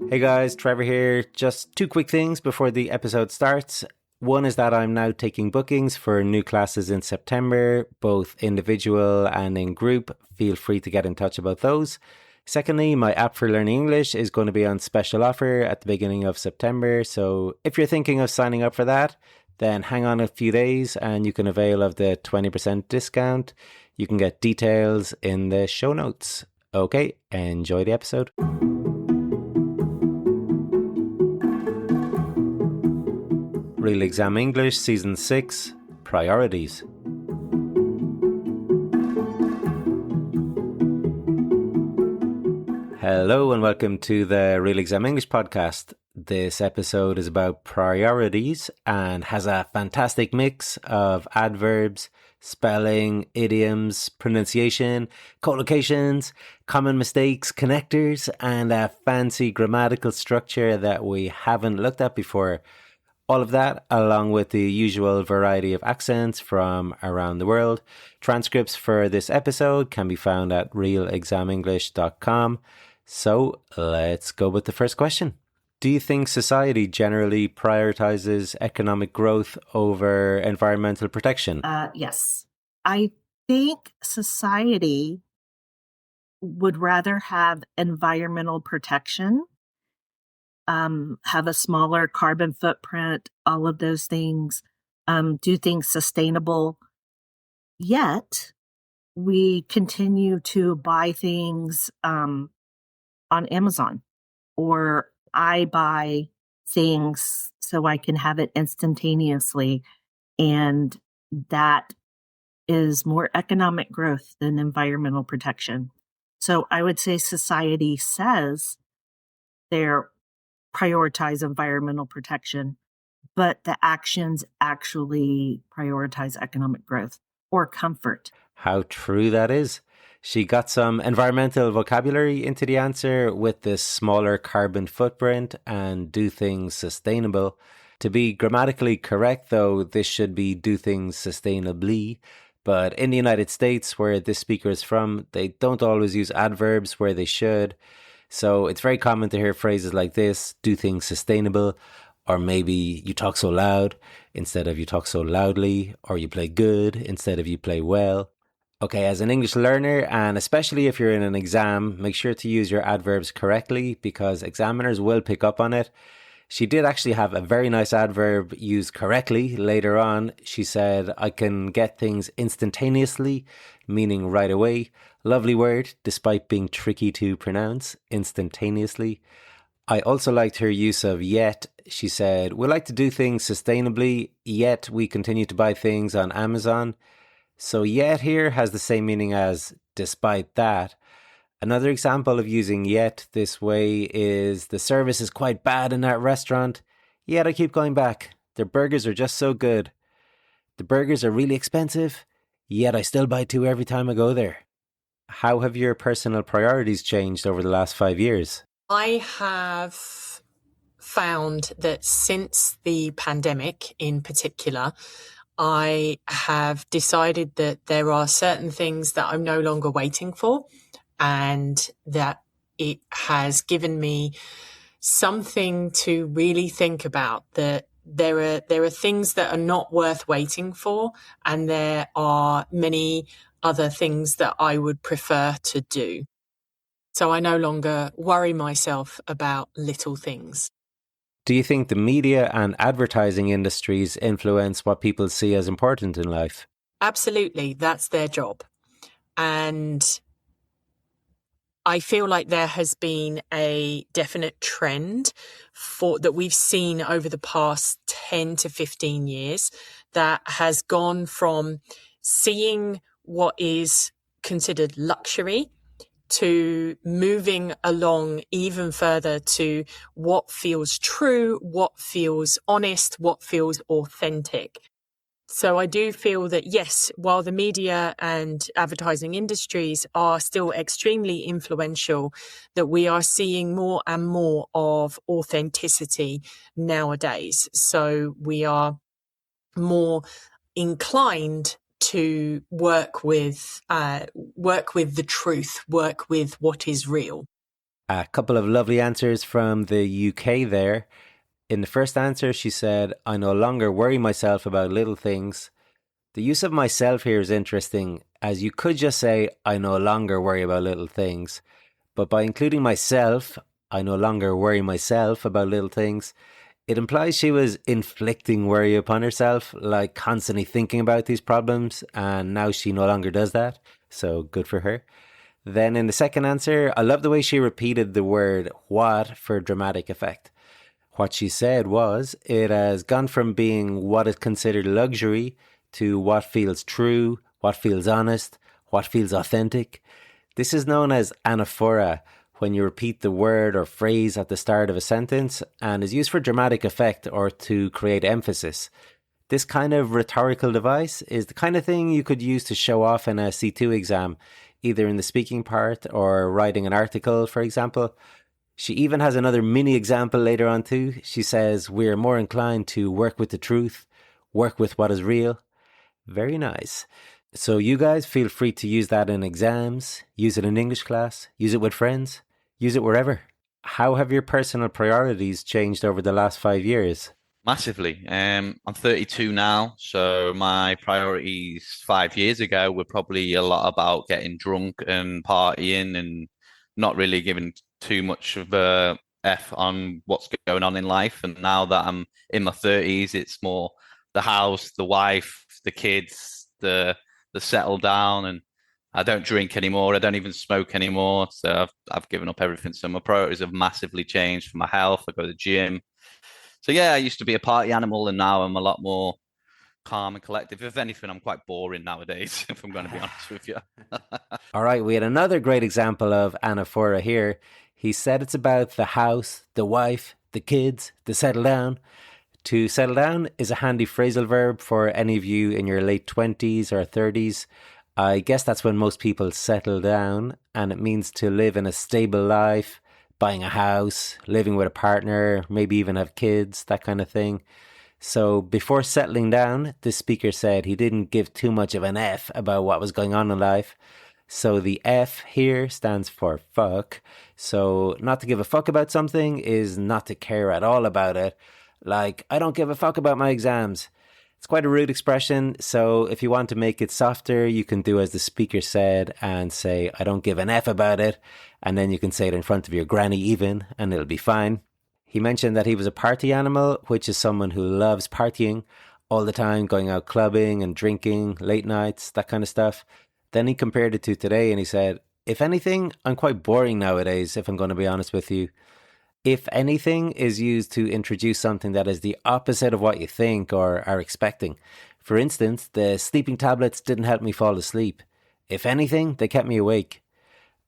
Hey guys, Trevor here. Just two quick things before the episode starts. One is that I'm now taking bookings for new classes in September, both individual and in group. Feel free to get in touch about those. Secondly, my app for learning English is going to be on special offer at the beginning of September. So if you're thinking of signing up for that, then hang on a few days and you can avail of the 20% discount. You can get details in the show notes. Okay, enjoy the episode. Real Exam English Season 6, Priorities. Hello and welcome to the Real Exam English podcast. This episode is about priorities and has a fantastic mix of adverbs, spelling, idioms, pronunciation, collocations, common mistakes, connectors, and a fancy grammatical structure that we haven't looked at before. All of that, along with the usual variety of accents from around the world. Transcripts for this episode can be found at realexamenglish.com. So let's go with the first question. Do you think society generally prioritizes economic growth over environmental protection? Yes. I think society would rather have environmental protection, have a smaller carbon footprint, all of those things, do things sustainable. Yet, we continue to buy things on Amazon, or I buy things so I can have it instantaneously. And that is more economic growth than environmental protection. So I would say society says they're prioritize environmental protection, but the actions actually prioritize economic growth or comfort. How true that is. She got some environmental vocabulary into the answer with this smaller carbon footprint and do things sustainable. To be grammatically correct, though, this should be do things sustainably. But in the United States, where this speaker is from, they don't always use adverbs where they should. So it's very common to hear phrases like this, do things sustainable, or maybe you talk so loud instead of you talk so loudly, or you play good instead of you play well. Okay, as an English learner, and especially if you're in an exam, make sure to use your adverbs correctly because examiners will pick up on it. She did actually have a very nice adverb used correctly later on. She said, I can get things instantaneously, meaning right away. Lovely word, despite being tricky to pronounce, instantaneously. I also liked her use of yet. She said, we like to do things sustainably, yet we continue to buy things on Amazon. So yet here has the same meaning as despite that. Another example of using yet this way is the service is quite bad in that restaurant, yet I keep going back. Their burgers are just so good. The burgers are really expensive, yet I still buy two every time I go there. How have your personal priorities changed over the last 5 years? I have found that since the pandemic in particular, I have decided that there are certain things that I'm no longer waiting for, and that it has given me something to really think about, that there are things that are not worth waiting for, and there are many other things that I would prefer to do. So I no longer worry myself about little things. Do you think the media and advertising industries influence what people see as important in life? Absolutely, that's their job. And I feel like there has been a definite trend that we've seen over the past 10 to 15 years that has gone from seeing what is considered luxury to moving along even further to what feels true, what feels honest, what feels authentic. So I do feel that, yes, while the media and advertising industries are still extremely influential, that we are seeing more and more of authenticity nowadays. So we are more inclined to work with the truth, work with what is real. A couple of lovely answers from the UK there. In the first answer, she said, I no longer worry myself about little things. The use of myself here is interesting, as you could just say, I no longer worry about little things. But by including myself, I no longer worry myself about little things, it implies she was inflicting worry upon herself, like constantly thinking about these problems, and now she no longer does that. So good for her. Then in the second answer, I love the way she repeated the word what for dramatic effect. What she said was, it has gone from being what is considered luxury to what feels true, what feels honest, what feels authentic. This is known as anaphora, when you repeat the word or phrase at the start of a sentence, and is used for dramatic effect or to create emphasis. This kind of rhetorical device is the kind of thing you could use to show off in a C2 exam, either in the speaking part or writing an article, for example. She even has another mini example later on too. She says, we're more inclined to work with the truth, work with what is real. Very nice. So you guys feel free to use that in exams, use it in English class, use it with friends, use it wherever. How have your personal priorities changed over the last 5 years? Massively. I'm 32 now, so my priorities 5 years ago were probably a lot about getting drunk and partying and not really giving too much of a F on what's going on in life. And now that I'm in my 30s, it's more the house, the wife, the kids, the settle down, and I don't drink anymore. I don't even smoke anymore. So I've given up everything. So my priorities have massively changed for my health. I go to the gym. So yeah, I used to be a party animal, and now I'm a lot more calm and collective. If anything, I'm quite boring nowadays, if I'm going to be honest with you. All right, we had another great example of anaphora here. He said it's about the house, the wife, the kids, the settle down. To settle down is a handy phrasal verb for any of you in your late 20s or 30s. I guess that's when most people settle down, and it means to live in a stable life, buying a house, living with a partner, maybe even have kids, that kind of thing. So before settling down, the speaker said he didn't give too much of an F about what was going on in life. So the F here stands for fuck. So not to give a fuck about something is not to care at all about it. Like, I don't give a fuck about my exams. It's quite a rude expression, so if you want to make it softer, you can do as the speaker said and say, I don't give an F about it, and then you can say it in front of your granny even, and it'll be fine. He mentioned that he was a party animal, which is someone who loves partying all the time, going out clubbing and drinking, late nights, that kind of stuff. Then he compared it to today and he said, if anything, I'm quite boring nowadays, if I'm going to be honest with you. If anything is used to introduce something that is the opposite of what you think or are expecting. For instance, the sleeping tablets didn't help me fall asleep. If anything, they kept me awake.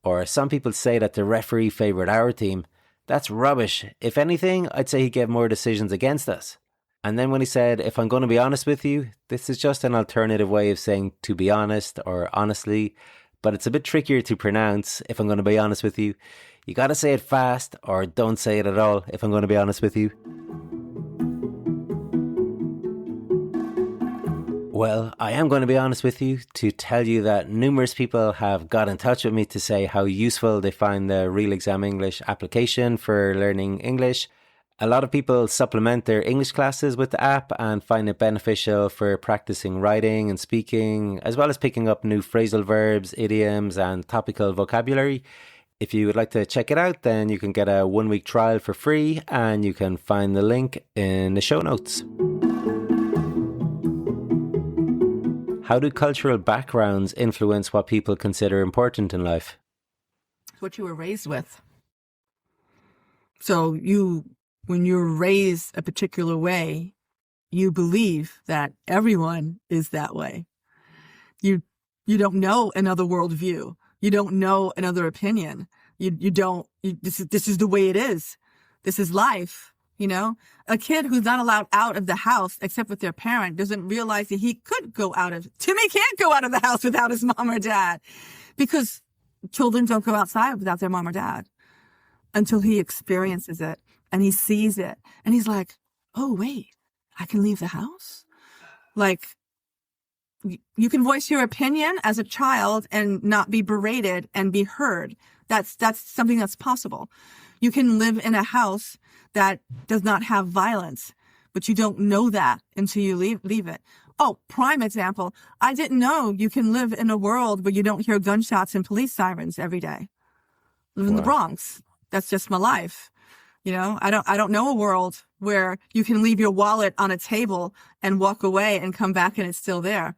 Or some people say that the referee favoured our team. That's rubbish. If anything, I'd say he gave more decisions against us. And then when he said, if I'm going to be honest with you, this is just an alternative way of saying to be honest or honestly, but it's a bit trickier to pronounce, if I'm going to be honest with you. You got to say it fast or don't say it at all, if I'm going to be honest with you. Well, I am going to be honest with you to tell you that numerous people have got in touch with me to say how useful they find the Real Exam English application for learning English. A lot of people supplement their English classes with the app and find it beneficial for practicing writing and speaking, as well as picking up new phrasal verbs, idioms, and topical vocabulary. If you would like to check it out, then you can get a 1-week trial for free, and you can find the link in the show notes. How do cultural backgrounds influence what people consider important in life? What you were raised with. So when you're raised a particular way, you believe that everyone is that way. You don't know another worldview. You don't know another opinion. This is the way it is. This is life. You know, a kid who's not allowed out of the house except with their parent doesn't realize that he could go Timmy can't go out of the house without his mom or dad, because children don't go outside without their mom or dad until he experiences it and he sees it and he's like, oh, wait, I can leave the house? Like, you can voice your opinion as a child and not be berated and be heard. That's something that's possible. You can live in a house that does not have violence, but you don't know that until you leave it. Oh, prime example. I didn't know you can live in a world where you don't hear gunshots and police sirens every day. I live in the Bronx. That's just my life. You know, I don't know a world where you can leave your wallet on a table and walk away and come back and it's still there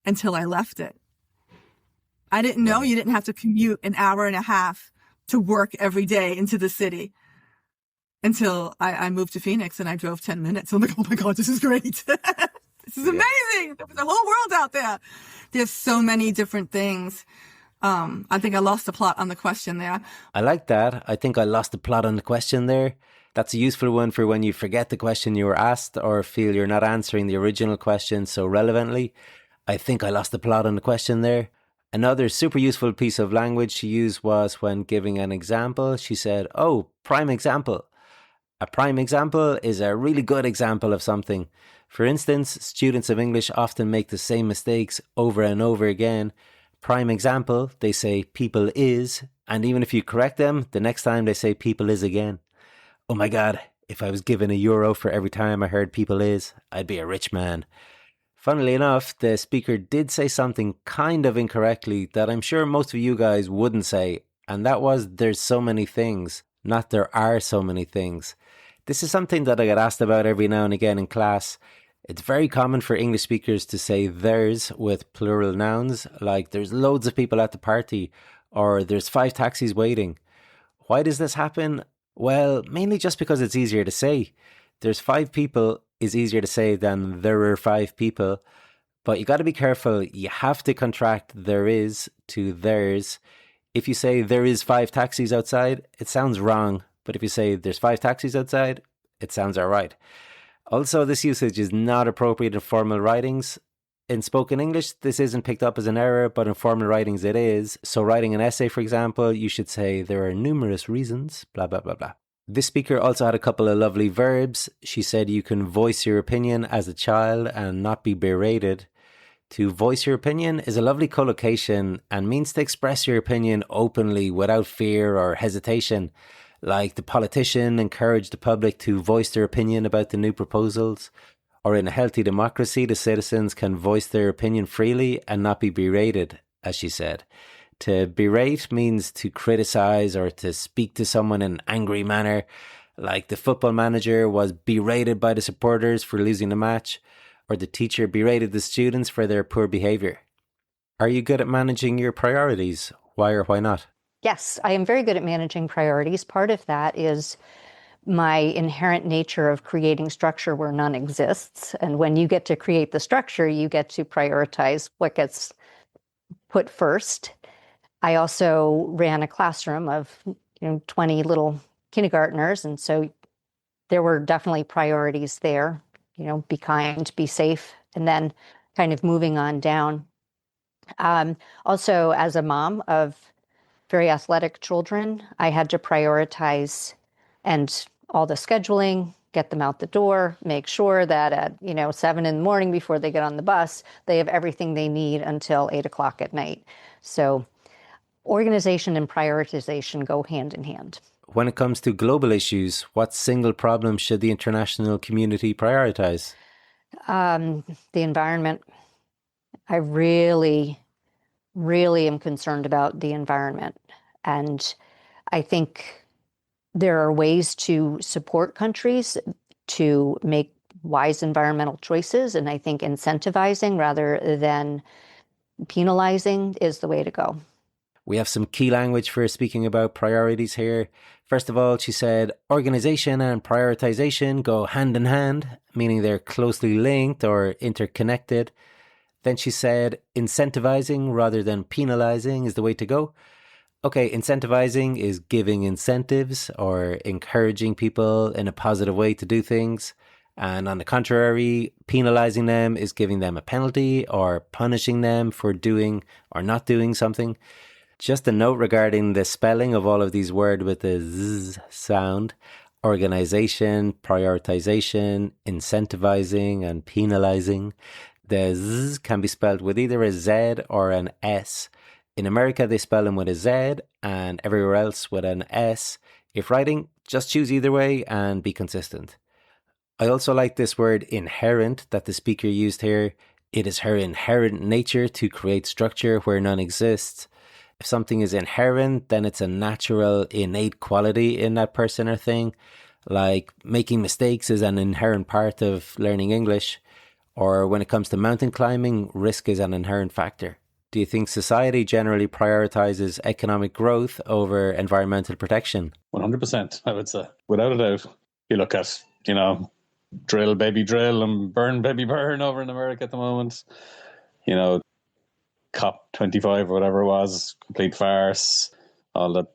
until I left it. I didn't know you didn't have to commute an hour and a half to work every day into the city until I moved to Phoenix and I drove 10 minutes. I'm like, oh my God, this is great. This is amazing. There's a whole world out there. There's so many different things. I think I lost the plot on the question there. I like that. I think I lost the plot on the question there. That's a useful one for when you forget the question you were asked or feel you're not answering the original question so relevantly. I think I lost the plot on the question there. Another super useful piece of language she used was when giving an example. She said, oh, prime example. A prime example is a really good example of something. For instance, students of English often make the same mistakes over and over again. Prime example, they say people is, and even if you correct them, the next time they say people is again. Oh my God, if I was given €1 for every time I heard people is, I'd be a rich man. Funnily enough, the speaker did say something kind of incorrectly that I'm sure most of you guys wouldn't say, and that was there's so many things, not there are so many things. This is something that I get asked about every now and again in class. It's very common for English speakers to say there's with plural nouns, like there's loads of people at the party, or there's 5 taxis waiting. Why does this happen? Well, mainly just because it's easier to say. There's 5 people is easier to say than there are 5 people, but you got to be careful. You have to contract there is to there's. If you say there is 5 taxis outside, it sounds wrong, but if you say there's 5 taxis outside, it sounds all right. Also, this usage is not appropriate in formal writings. In spoken English, this isn't picked up as an error, but in formal writings it is. So writing an essay, for example, you should say, there are numerous reasons, blah, blah, blah, blah. This speaker also had a couple of lovely verbs. She said you can voice your opinion as a child and not be berated. To voice your opinion is a lovely collocation and means to express your opinion openly without fear or hesitation. Like the politician encouraged the public to voice their opinion about the new proposals. Or in a healthy democracy, the citizens can voice their opinion freely and not be berated, as she said. To berate means to criticize or to speak to someone in an angry manner. Like the football manager was berated by the supporters for losing the match, or the teacher berated the students for their poor behavior. Are you good at managing your priorities? Why or why not? Yes, I am very good at managing priorities. Part of that is my inherent nature of creating structure where none exists. And when you get to create the structure, you get to prioritize what gets put first. I also ran a classroom of 20 little kindergartners. And so there were definitely priorities there, be kind, be safe, and then kind of moving on down. Also, as a mom of very athletic children, I had to prioritize and all the scheduling, get them out the door, make sure that at 7 a.m. before they get on the bus, they have everything they need until 8 o'clock at night. So organization and prioritization go hand in hand. When it comes to global issues, what single problem should the international community prioritize? The environment. I really am concerned about the environment. And I think there are ways to support countries to make wise environmental choices. And I think incentivizing rather than penalizing is the way to go. We have some key language for speaking about priorities here. First of all, she said organization and prioritization go hand in hand, meaning they're closely linked or interconnected. Then she said incentivizing rather than penalizing is the way to go. Okay, incentivizing is giving incentives or encouraging people in a positive way to do things. And on the contrary, penalizing them is giving them a penalty or punishing them for doing or not doing something. Just a note regarding the spelling of all of these words with the z sound. Organization, prioritization, incentivizing, and penalizing. The z can be spelled with either a z or an s. In America, they spell them with a Z and everywhere else with an S. If writing, just choose either way and be consistent. I also like this word inherent that the speaker used here. It is her inherent nature to create structure where none exists. If something is inherent, then it's a natural, innate quality in that person or thing. Like making mistakes is an inherent part of learning English. Or when it comes to mountain climbing, risk is an inherent factor. Do you think society generally prioritizes economic growth over environmental protection? 100%, I would say. Without a doubt. You look at, drill baby drill and burn baby burn over in America at the moment. COP25 or whatever it was, complete farce. All the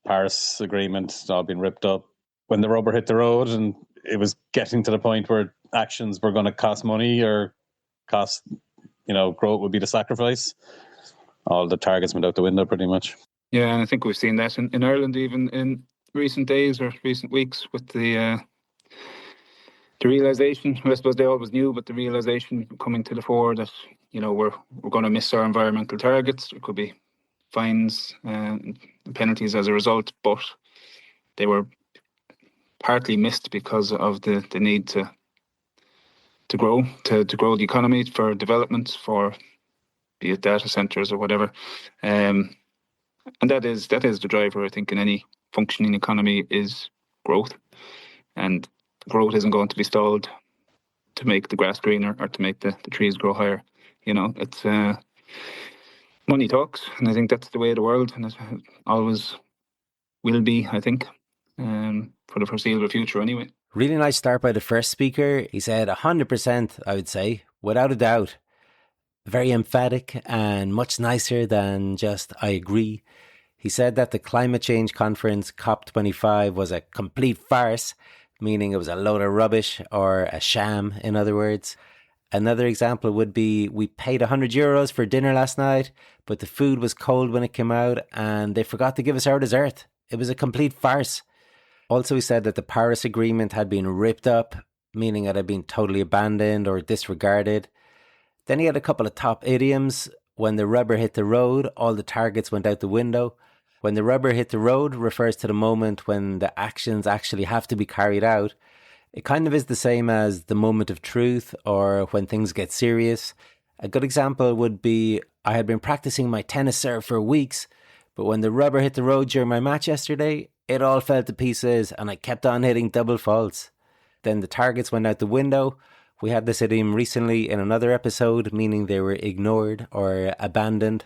Paris Agreement all been ripped up. When the rubber hit the road and it was getting to the point where actions were going to cost money or cost, growth would be the sacrifice, all the targets went out the window pretty much. Yeah, and I think we've seen that in Ireland even in recent days or recent weeks with the realization. I suppose they always knew, but the realization coming to the fore that we're going to miss our environmental targets. There could be fines and penalties as a result, but they were partly missed because of the need to grow the economy for development, for be it data centers or whatever, and that is the driver. I think in any functioning economy is growth, and growth isn't going to be stalled to make the grass greener or to make the trees grow higher. It's money talks, and I think that's the way of the world, and it always will be, I think, for the foreseeable future anyway. Really nice start by the first speaker. He said 100%, I would say, without a doubt. Very emphatic and much nicer than just I agree. He said that the climate change conference COP25 was a complete farce, meaning it was a load of rubbish or a sham, in other words. Another example would be we paid €100 for dinner last night, but the food was cold when it came out and they forgot to give us our dessert. It was a complete farce. Also, he said that the Paris Agreement had been ripped up, meaning it had been totally abandoned or disregarded. Then he had a couple of top idioms. When the rubber hit the road, all the targets went out the window. When the rubber hit the road refers to the moment when the actions actually have to be carried out. It kind of is the same as the moment of truth or when things get serious. A good example would be I had been practicing my tennis serve for weeks, but when the rubber hit the road during my match yesterday, it all fell to pieces and I kept on hitting double faults. Then the targets went out the window. We had this idiom recently in another episode, meaning they were ignored or abandoned.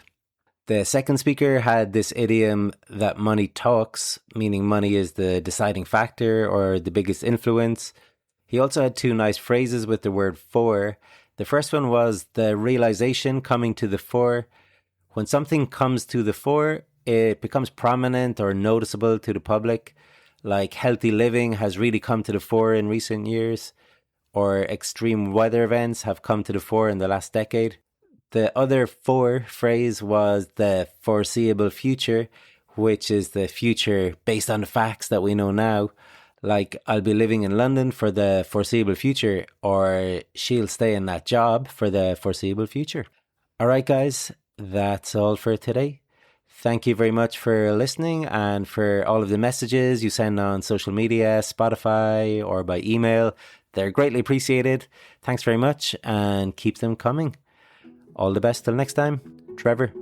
The second speaker had this idiom that money talks, meaning money is the deciding factor or the biggest influence. He also had two nice phrases with the word for. The first one was the realization coming to the fore. When something comes to the fore, it becomes prominent or noticeable to the public, like healthy living has really come to the fore in recent years, or extreme weather events have come to the fore in the last decade. The other for phrase was the foreseeable future, which is the future based on the facts that we know now, like I'll be living in London for the foreseeable future, or she'll stay in that job for the foreseeable future. All right, guys, that's all for today. Thank you very much for listening and for all of the messages you send on social media, Spotify, or by email. They're greatly appreciated. Thanks very much and keep them coming. All the best till next time. Trevor.